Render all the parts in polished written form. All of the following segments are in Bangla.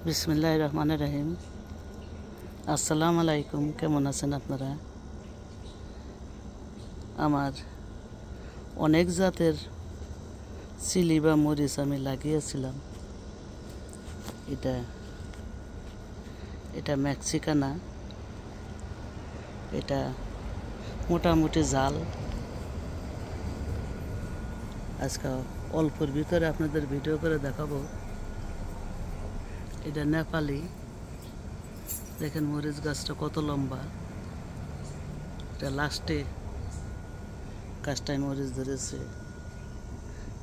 বিসমিল্লাহির রহমানির রহিম। আসসালামু আলাইকুম। কেমন আছেন আপনারা? আমার অনেক জাতের চিলি বা মরিচ আমি লাগিয়েছিলাম। এটা মেক্সিকানা। এটা মোটামুটি জাল। আজকে অল্পর ভিতরে আপনাদের ভিডিও করে দেখাবো। এটা নেপালি। দেখেন মরিচ গাছটা কত লম্বা। এটা লাস্টে গাছটায় মরিচ ধরেছে।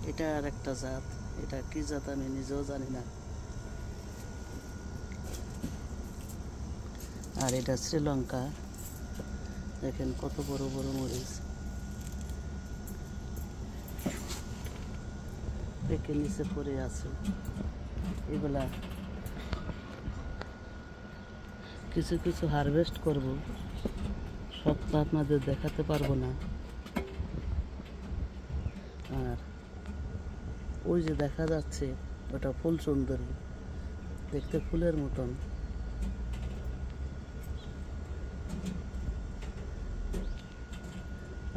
এটা আর একটা জাত। এটা কি জাত আমি নিজেও জানি না। আর এটা শ্রীলঙ্কা। দেখেন কত বড় বড় মরিচ। পেকে নিচে পড়ে আছে। এগুলা কিছু কিছু হারভেস্ট করব, সবটা আপনাদের দেখাতে পারবো না। আর ওই যে দেখা যাচ্ছে ওটা ফুল সুন্দরী, দেখতে ফুলের মতন।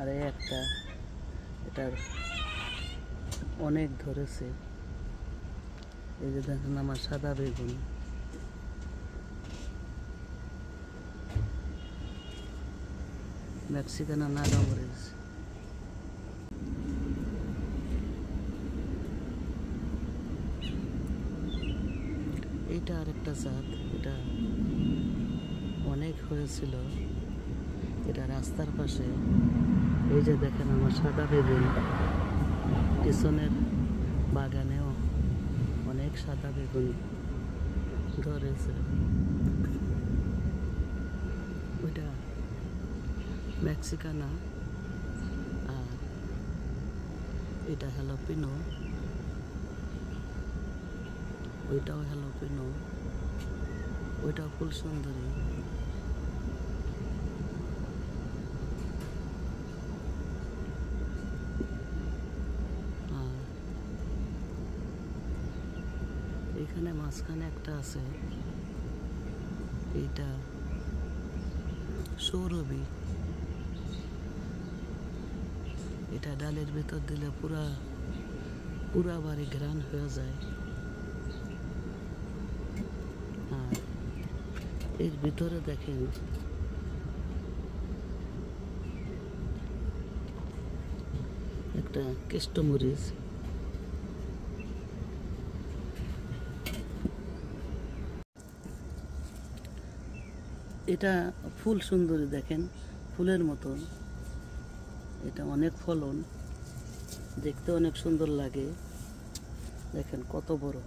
আর একটা এটার অনেক ধরেছে। এই যে দেখেন আমার সাদা বেগুন। মেক্সিকানা নাগা মরিচ। এইটা আরেকটা জাত। এটা অনেক হয়েছিল। এটা রাস্তার পাশে। এই যে দেখেন আমার সাদা বেগুন। পিছনের বাগানেও অনেক সাদা বেগুন ধরেছে। ওইটা মেক্সিকানা। আর এটা হ্যালোপিনো। ওইটাও হ্যালোপিনো। ওইটাও ফুল সুন্দরী। আর এখানে মাঝখানে একটা আছে। এইটা সৌরভী। এটা ডালের ভিতর দিলে পুরা বাড়ি ঘ্রাণ হয়ে যায়। আর এর ভিতরে দেখেন একটা কেষ্টমরিচ। এটা ফুল সুন্দরী, দেখেন ফুলের মতন। এটা অনেক ফলন, দেখতে অনেক সুন্দর লাগে। দেখেন কত বড়,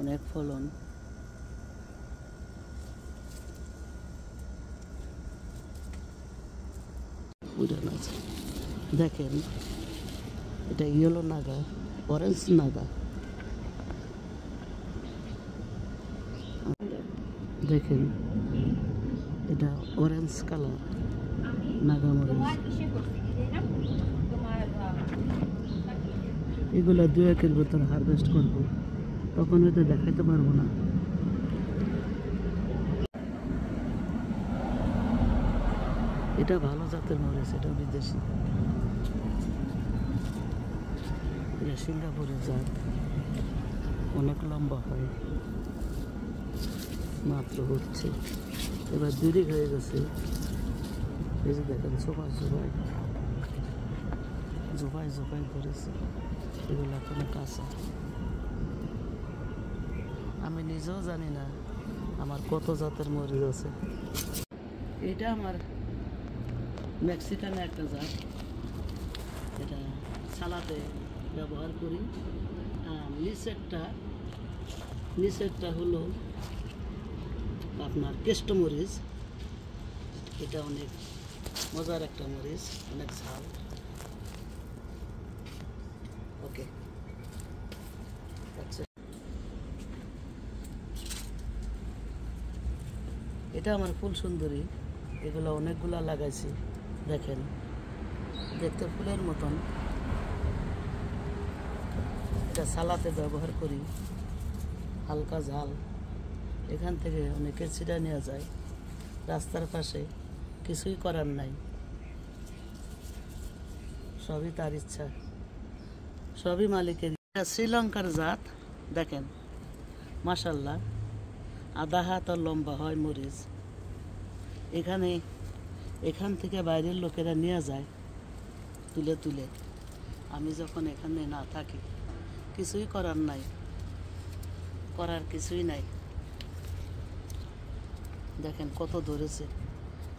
অনেক ফলন। দেখেন এটা ইয়েলো নাগা, অরেঞ্জ নাগা। দেখেন এটা অরেঞ্জ কালার নাগা মরিচ। এগুলো 2-1 ভিতরে হারভেস্ট করব, তখন হয়তো দেখাইতে পারবো না। এটা ভালো জাতের মরিচ। এটা বিদেশি। এটা সিঙ্গাপুরের জাত। অনেক লম্বা হয়। মাত্র হচ্ছে, এবার দেরি হয়ে গেছে। এই যে দেখেন জোপায় ধরেছে। এগুলো এখনো কাঁচা। আমি নিজেও জানি না আমার কত জাতের মরিচ আছে। এটা আমার মেক্সিকানা একটা জাত। এটা সালাদে ব্যবহার করি। আর নিচেরটা হলো আপনার কেষ্টমরিচ। এটা অনেক মজার একটা মরিচ, অনেক ঝাল। ওকে, আচ্ছা। এটা আমার ফুল সুন্দরী। এগুলো অনেকগুলা লাগাইছি। দেখেন দেখতে ফুলের মতন। এটা সালাতে ব্যবহার করি, হালকা ঝাল। এখান থেকে অনেকের ছিঁড়া নেওয়া যায় রাস্তার পাশে, কিছুই করার নাই, সবই তার ইচ্ছা, সবই মালিকের। শ্রীলঙ্কার জাত দেখেন, মাশাল্লাহ, আধা হাত লম্বা হয় মরিচ। এখান থেকে বাইরের লোকেরা নিয়ে যায় তুলে তুলে। আমি যখন এখানে না থাকি, কিছুই করার নাই, করার কিছুই নাই। দেখেন কত ধরেছে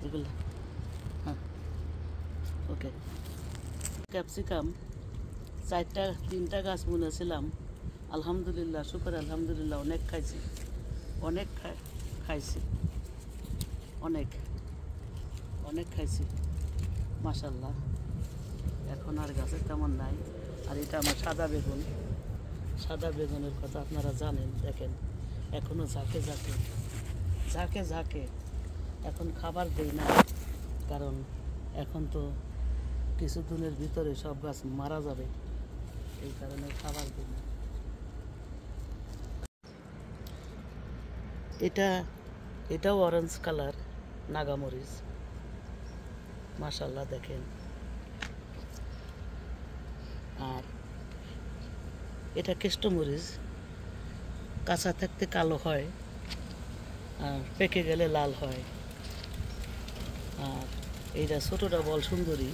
এগুলো। হ্যাঁ, ওকে। ক্যাপসিকাম 3টা গাছ বুনেছিলাম, আলহামদুলিল্লাহ, শুকর আলহামদুলিল্লাহ, অনেক খাইছি, অনেক খাইছি, অনেক অনেক খাইছি, মাশাল্লাহ। এখন আর গাছের তেমন নাই। আর এটা আমার সাদা বেগুন, সাদা বেগুনের কথা আপনারা জানেন। দেখেন এখনো ঝাঁকে ঝাঁকে ঝাঁকে ঝাঁকে। এখন খাবার দেই না, কারণ এখন তো কিছুদিনের ভিতরে সব গাছ মারা যাবে, এই কারণে খাবার দিই না। এটাও অরেঞ্জ কালার নাগামরিচ, মাশাল্লাহ দেখেন। আর এটা কেষ্টমরিচ, কাঁচা থাকতে কালো হয় আর পেকে গেলে লাল হয়। আর এইটা ছোটোটা বল সুন্দরী,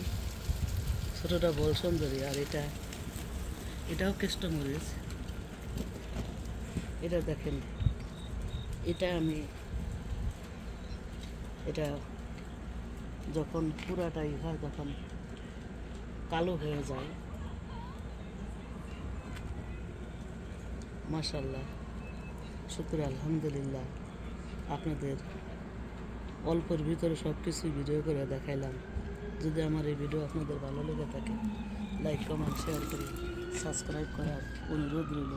ছোটোটা বল সুন্দরী। আর এটাও কেষ্টমরিচ। এটা দেখেন, এটা যখন পুরাটাই হয় তখন কালো হয়ে যায়, মাশাল্লাহ, শুকর আলহামদুলিল্লাহ। আপনাদের অল্পের ভিতরে সব কিছুই ভিডিও করে দেখাইলাম। যদি আমার এই ভিডিও আপনাদের ভালো লেগে থাকে, লাইক, কমেন্ট, শেয়ার করে সাবস্ক্রাইব করার অনুরোধ রইল।